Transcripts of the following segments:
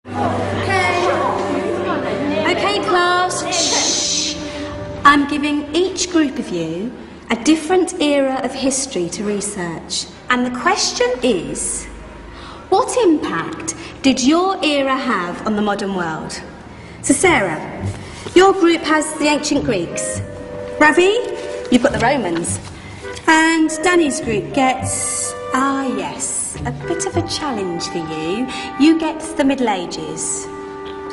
Okay, class. Shh. I'm giving each group of you a different era of history to research. And the question is, what impact did your era have on the modern world? So Sarah, your group has the ancient Greeks. Ravi, you've got the Romans. And Danny's group gets, yes, a bit of a challenge for you. You get the Middle Ages.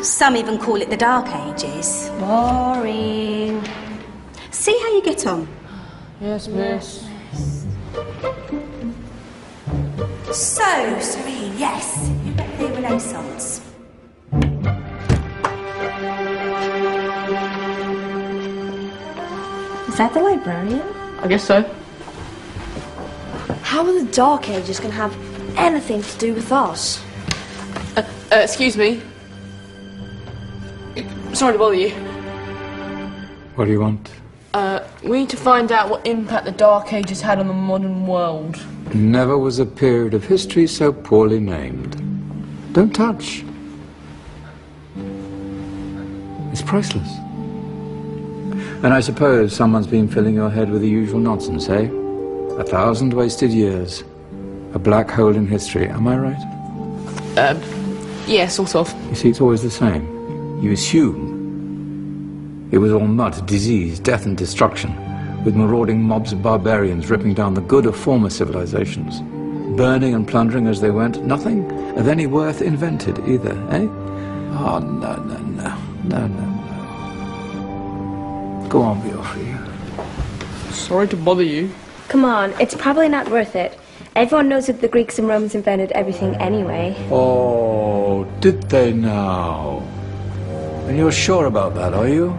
Some even call it the Dark Ages. Boring. See how you get on. Yes, miss. So, Serene, yes, you get the Renaissance. Is that the librarian? I guess so. How are the Dark Ages going to have anything to do with us? Excuse me. Sorry to bother you. What do you want? We need to find out what impact the Dark Ages had on the modern world. Never was a period of history so poorly named. Don't touch. It's priceless. And I suppose someone's been filling your head with the usual nonsense, eh? 1,000 wasted years. A black hole in history, am I right? Yeah, sort of. You see, it's always the same. You assume it was all mud, disease, death and destruction, with marauding mobs of barbarians ripping down the good of former civilizations, burning and plundering as they went. Nothing of any worth invented either, eh? Oh, no. Go on, be off with you. Sorry to bother you. Come on, it's probably not worth it. Everyone knows that the Greeks and Romans invented everything anyway. Oh, did they now? And you're sure about that, are you?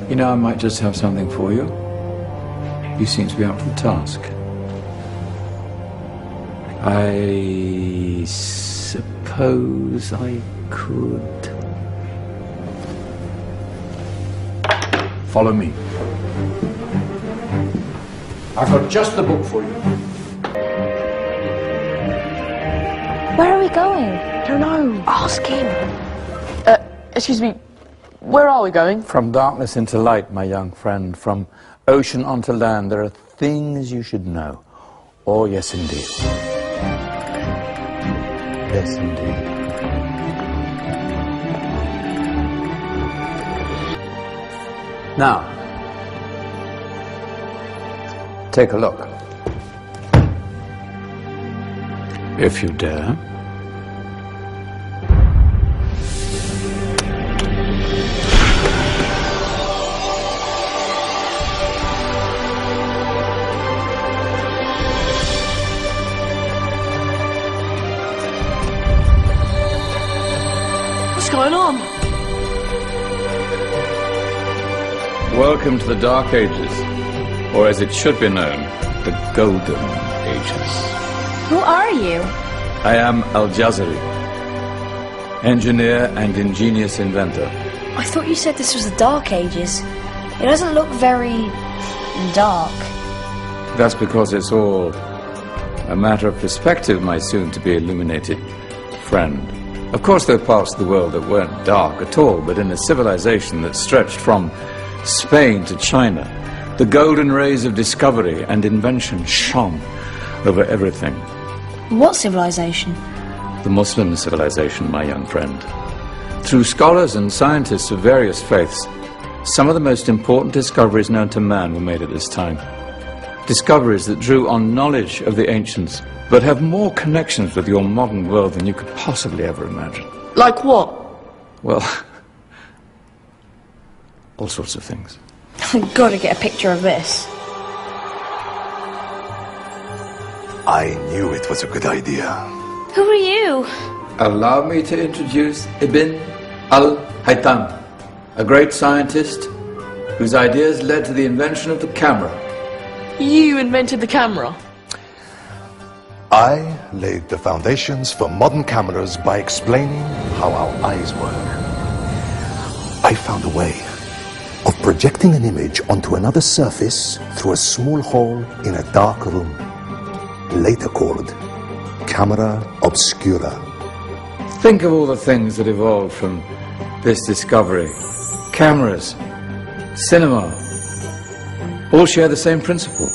You know, I might just have something for you. You seem to be up for the task. I suppose I could... Follow me. I've got just the book for you. Where are we going? I don't know. Ask him. Excuse me. Where are we going? From darkness into light, my young friend. From ocean onto land, there are things you should know. Oh, yes, indeed. Yes, indeed. Now, take a look. If you dare. What's going on? Welcome to the Dark Ages, or as it should be known, the Golden Ages. Who are you? I am Al-Jazari, engineer and ingenious inventor. I thought you said this was the Dark Ages. It doesn't look very... dark. That's because it's all a matter of perspective, my soon-to-be illuminated friend. Of course, there are parts of the world that weren't dark at all, but in a civilization that stretched from Spain to China, the golden rays of discovery and invention shone over everything. What civilization? The Muslim civilization, my young friend. Through scholars and scientists of various faiths, some of the most important discoveries known to man were made at this time. Discoveries that drew on knowledge of the ancients, but have more connections with your modern world than you could possibly ever imagine. Like what? Well, all sorts of things. I've got to get a picture of this. I knew it was a good idea. Who are you? Allow me to introduce Ibn al-Haytham, a great scientist whose ideas led to the invention of the camera. You invented the camera? I laid the foundations for modern cameras by explaining how our eyes work. I found a way of projecting an image onto another surface through a small hole in a dark room, later called camera obscura. Think of all the things that evolved from this discovery. Cameras, cinema, all share the same principle.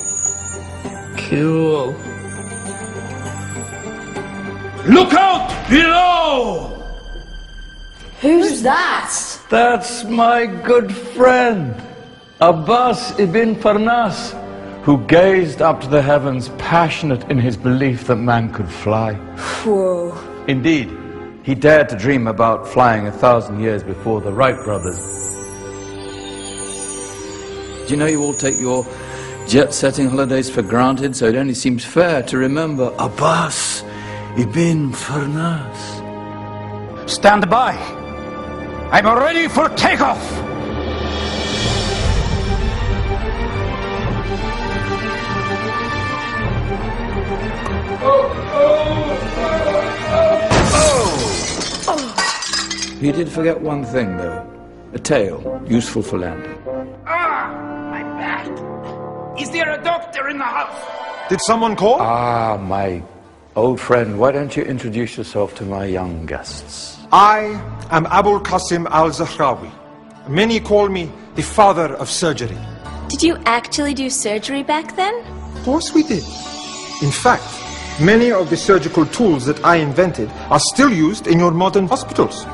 Cool. Look out below! Who's that? That's my good friend, Abbas ibn Farnas, who gazed up to the heavens, passionate in his belief that man could fly. Whoa. Indeed, he dared to dream about flying 1,000 years before the Wright brothers. Do you know you all take your jet-setting holidays for granted, so it only seems fair to remember Abbas ibn Farnas. Stand by. I'm ready for takeoff. You did forget one thing, though. A tail, useful for landing. My back. Is there a doctor in the house? Did someone call? Ah, my old friend, why don't you introduce yourself to my young guests? I am Abul Qasim al-Zahrawi. Many call me the father of surgery. Did you actually do surgery back then? Of course we did. In fact, many of the surgical tools that I invented are still used in your modern hospitals.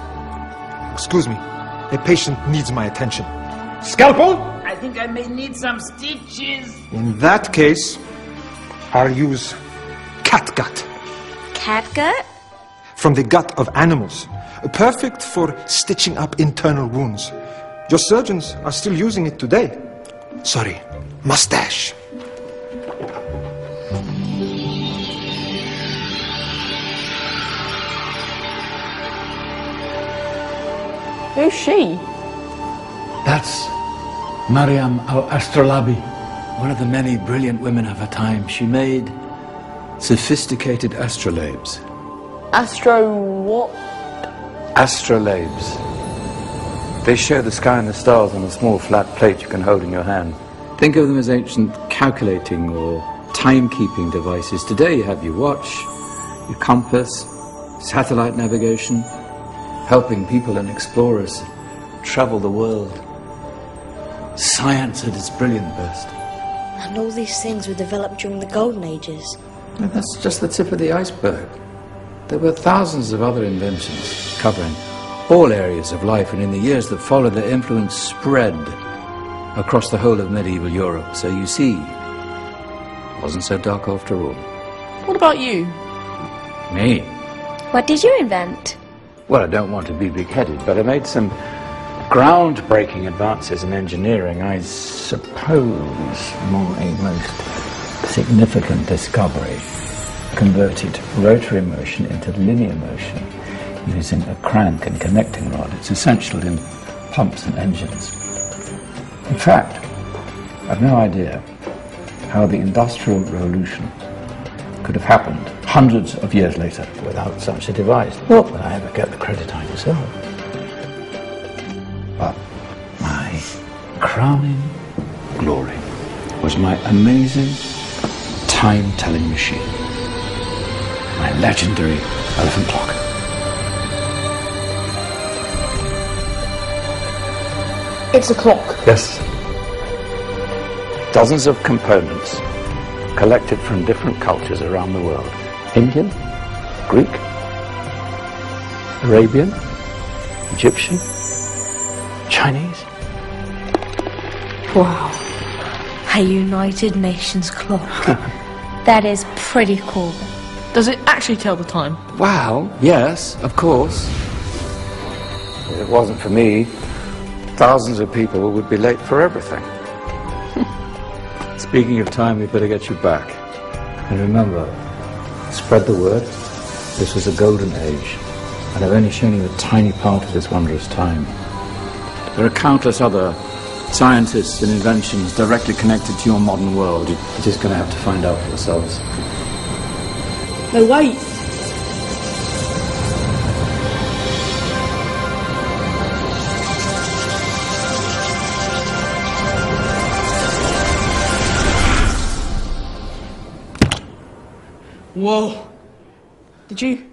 Excuse me, a patient needs my attention. Scalpel? I think I may need some stitches. In that case, I'll use catgut. Catgut? From the gut of animals. Perfect for stitching up internal wounds. Your surgeons are still using it today. Sorry, mustache. Who's she? That's Maryam al-Astrolabi, one of the many brilliant women of her time. She made sophisticated astrolabes. Astro what? Astrolabes. They show the sky and the stars on a small flat plate you can hold in your hand. Think of them as ancient calculating or timekeeping devices. Today you have your watch, your compass, satellite navigation, helping people and explorers travel the world. Science at its brilliant best. And all these things were developed during the Golden Ages. And that's just the tip of the iceberg. There were thousands of other inventions covering all areas of life, and in the years that followed, their influence spread across the whole of medieval Europe. So you see, it wasn't so dark after all. What about you? Me? What did you invent? Well, I don't want to be big-headed, but I made some groundbreaking advances in engineering. I suppose my most significant discovery converted rotary motion into linear motion using a crank and connecting rod. It's essential in pumps and engines. In fact, I've no idea how the Industrial Revolution could have happened hundreds of years later without such a device. Not that I ever get the credit I deserve. But my crowning glory was my amazing time-telling machine. My legendary elephant clock. It's a clock. Yes. Dozens of components collected from different cultures around the world. Indian, Greek, Arabian, Egyptian, Chinese. Wow. A United Nations clock. That is pretty cool. Does it actually tell the time? Wow, yes, of course. If it wasn't for me, thousands of people would be late for everything. Speaking of time, we better get you back. And remember, spread the word. This was a golden age, and I've only shown you a tiny part of this wondrous time. There are countless other scientists and inventions directly connected to your modern world. You're just going to have to find out for yourselves. No, wait. Whoa. Did you?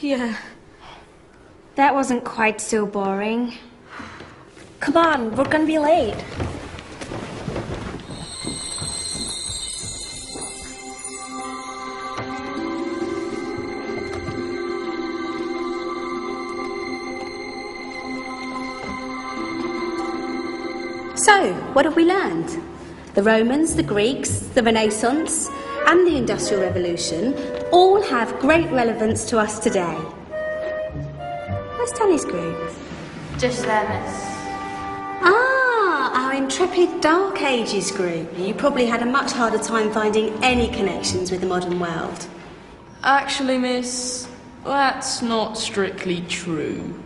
Yeah. That wasn't quite so boring. Come on, we're gonna be late. So, what have we learned? The Romans, the Greeks, the Renaissance, and the Industrial Revolution all have great relevance to us today. Where's Danny's group? Just there, miss. Ah, our intrepid Dark Ages group. You probably had a much harder time finding any connections with the modern world. Actually, miss, that's not strictly true.